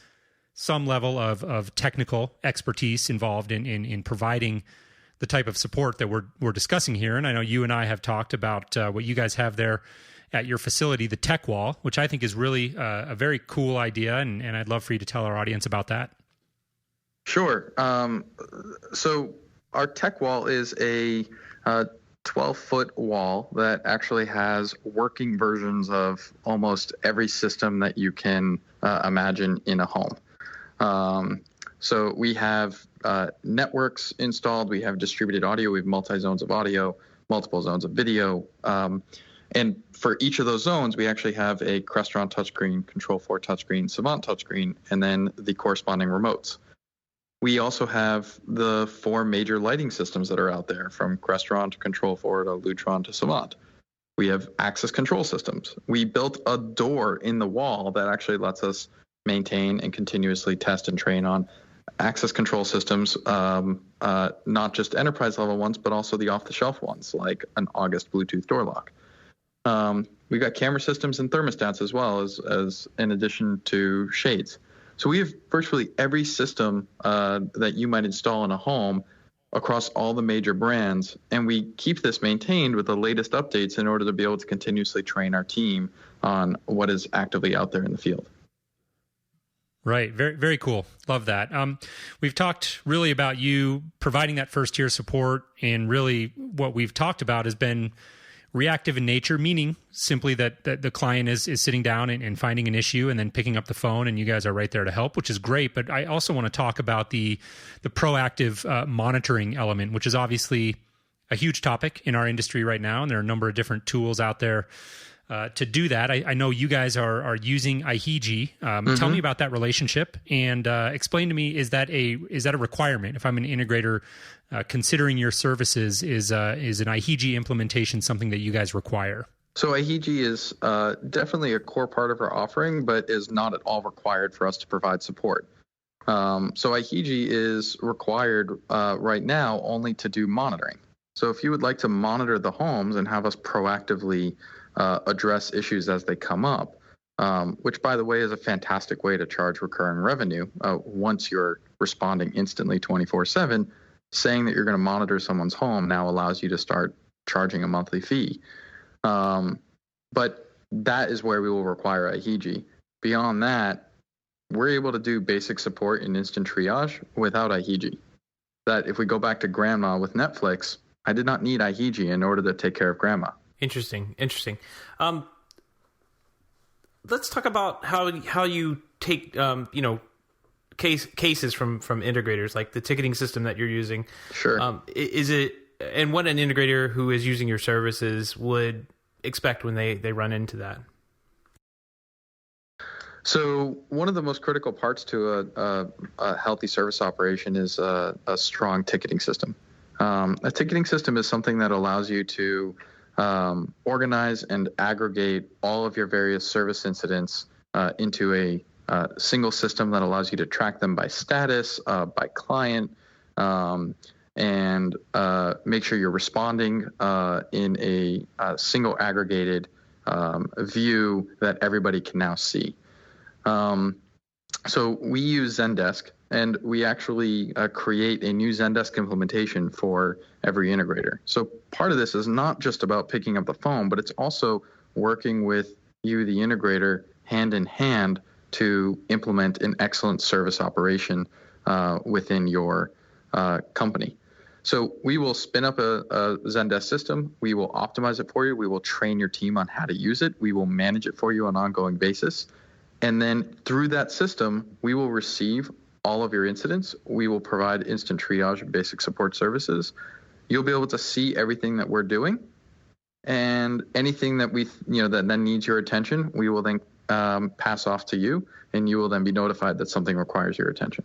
some level of technical expertise involved in providing the type of support that we're discussing here. And I know you and I have talked about what you guys have there at your facility, the Tech Wall, which I think is really a very cool idea, and I'd love for you to tell our audience about that. Sure. So our Tech Wall is a 12-foot wall that actually has working versions of almost every system that you can imagine in a home. So we have networks installed, we have distributed audio, we have multi-zones of audio, multiple zones of video. And for each of those zones, we actually have a Crestron touchscreen, Control 4 touchscreen, Savant touchscreen, and then the corresponding remotes. We also have the 4 major lighting systems that are out there, from Crestron to Control 4 to Lutron to Savant. We have access control systems. We built a door in the wall that actually lets us maintain and continuously test and train on access control systems, not just enterprise level ones, but also the off-the-shelf ones, like an August Bluetooth door lock. We've got camera systems and thermostats as well as in addition to shades. So we have virtually every system that you might install in a home across all the major brands, and we keep this maintained with the latest updates in order to be able to continuously train our team on what is actively out there in the field. Right. Very, very cool. Love that. We've talked really about you providing that first-tier support, and really what we've talked about has been reactive in nature, meaning simply that the client is sitting down and finding an issue and then picking up the phone, and you guys are right there to help, which is great. But I also want to talk about the proactive monitoring element, which is obviously a huge topic in our industry right now, and there are a number of different tools out there to do that. I know you guys are using IHG. Tell me about that relationship and explain to me, is that a requirement? If I'm an integrator considering your services, is an IHG implementation something that you guys require? So IHG is definitely a core part of our offering, but is not at all required for us to provide support. So IHG is required right now only to do monitoring. So if you would like to monitor the homes and have us proactively address issues as they come up, which, by the way, is a fantastic way to charge recurring revenue. Once you're responding instantly 24/7, saying that you're going to monitor someone's home now allows you to start charging a monthly fee. But that is where we will require IHG. Beyond that, we're able to do basic support and instant triage without IHG. That if we go back to grandma with Netflix, I did not need IHG in order to take care of grandma. Interesting. Let's talk about how you take cases from integrators, like the ticketing system that you're using. Sure. Is it, and what an integrator who is using your services would expect when they run into that? So one of the most critical parts to a healthy service operation is a strong ticketing system. A ticketing system is something that allows you to organize and aggregate all of your various service incidents into a single system that allows you to track them by status, by client, and make sure you're responding in a single aggregated view that everybody can now see. So we use Zendesk, and we actually create a new Zendesk implementation for every integrator. So part of this is not just about picking up the phone, but it's also working with you, the integrator, hand in hand to implement an excellent service operation within your company. So we will spin up a Zendesk system. We will optimize it for you. We will train your team on how to use it. We will manage it for you on an ongoing basis. And then through that system, we will receive all of your incidents. We will provide instant triage and basic support services. You'll be able to see everything that we're doing, and anything that that then needs your attention, we will then pass off to you, and you will then be notified that something requires your attention.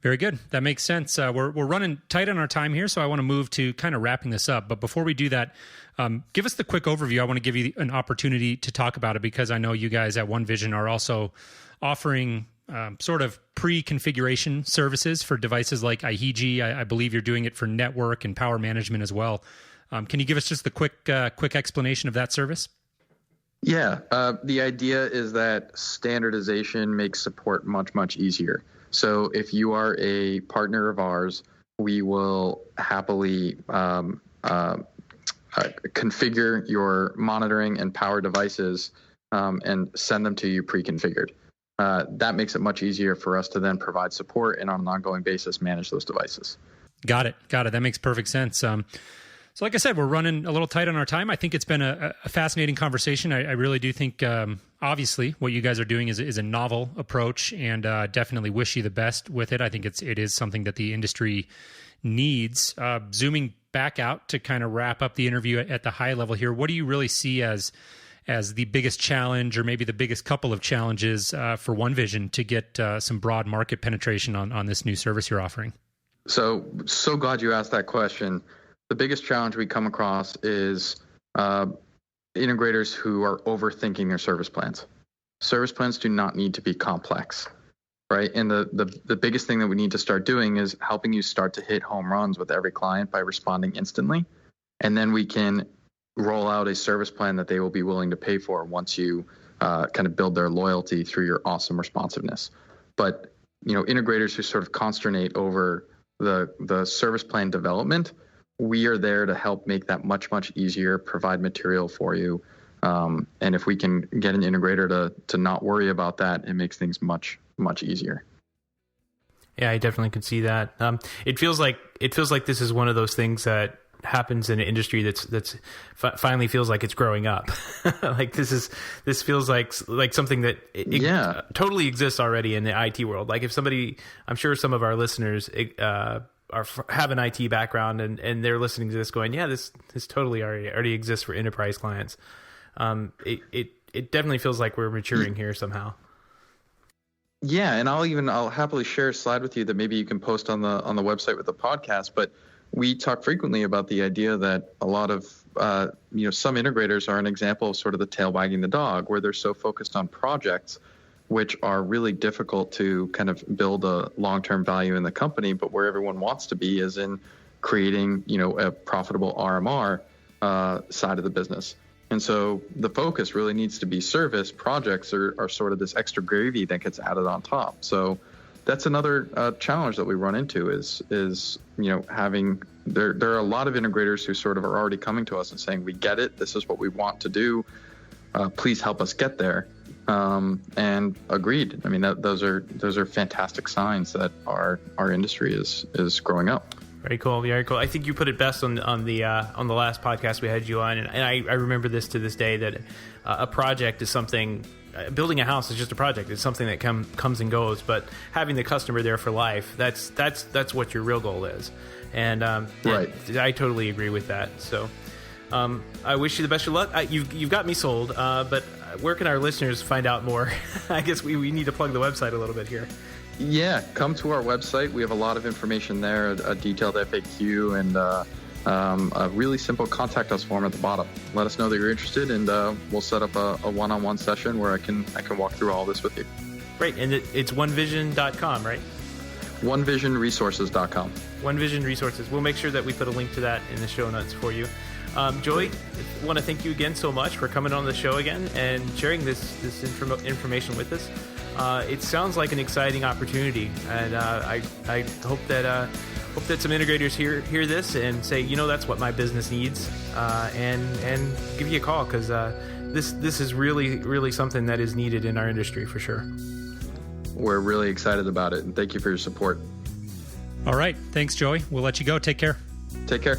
Very good. That makes sense. We're running tight on our time here, so I want to move to kind of wrapping this up. But before we do that, give us the quick overview. I want to give you an opportunity to talk about it, because I know you guys at OneVision are also offering sort of pre-configuration services for devices like IHG. I believe you're doing it for network and power management as well. Can you give us just the quick explanation of that service? Yeah. The idea is that standardization makes support much, much easier. So if you are a partner of ours, we will happily configure your monitoring and power devices and send them to you pre-configured. That makes it much easier for us to then provide support and on an ongoing basis manage those devices. Got it. That makes perfect sense. So like I said, we're running a little tight on our time. I think it's been a fascinating conversation. I really do think, obviously, what you guys are doing is a novel approach, and definitely wish you the best with it. I think it is something that the industry needs. Zooming back out to kind of wrap up the interview at the high level here, what do you really see as the biggest challenge, or maybe the biggest couple of challenges for OneVision to get some broad market penetration on this new service you're offering? So glad you asked that question. The biggest challenge we come across is integrators who are overthinking their service plans. Service plans do not need to be complex, right? And the biggest thing that we need to start doing is helping you start to hit home runs with every client by responding instantly. And then we can roll out a service plan that they will be willing to pay for once you kind of build their loyalty through your awesome responsiveness. But, integrators who sort of consternate over the service plan development, we are there to help make that much, much easier, provide material for you. And if we can get an integrator to not worry about that, it makes things much, much easier. Yeah, I definitely can see that. It feels like this is one of those things that happens in an industry that's finally feels like it's growing up. Like this feels like something that totally exists already in the IT world. Like if somebody, I'm sure some of our listeners have an IT background and they're listening to this going, yeah, this totally already exists for enterprise clients. It definitely feels like we're maturing here somehow. Yeah, and I'll happily share a slide with you that maybe you can post on the website with the podcast. But we talk frequently about the idea that a lot of some integrators are an example of sort of the tail wagging the dog, where they're so focused on projects which are really difficult to kind of build a long-term value in the company, but where everyone wants to be is in creating, a profitable RMR side of the business. And so the focus really needs to be service. Projects are sort of this extra gravy that gets added on top. So that's another challenge that we run into is having there are a lot of integrators who sort of are already coming to us and saying, we get it, this is what we want to do, please help us get there. And agreed. I mean, those are fantastic signs that our industry is growing up. Very cool. Very cool. I think you put it best on the last podcast we had you on, and I remember this to this day, that a project is something. Building a house is just a project. It's something that comes and goes, but having the customer there for life, that's what your real goal is. And right. I totally agree with that. So I wish you the best of luck. You've got me sold, but where can our listeners find out more? I guess we need to plug the website a little bit here. Yeah, come to our website. We have a lot of information there, a detailed FAQ, and a really simple contact us form at the bottom. Let us know that you're interested, and we'll set up a one-on-one session where I can walk through all this with you. Great, and it's OneVision.com, right? OneVisionResources.com. OneVision Resources. We'll make sure that we put a link to that in the show notes for you. Joey, I want to thank you again so much for coming on the show again and sharing this information with us. It sounds like an exciting opportunity, and I hope that some integrators hear this and say, that's what my business needs, and give you a call, because this is really something that is needed in our industry for sure. We're really excited about it, and thank you for your support. All right. Thanks, Joey. We'll let you go. Take care. Take care.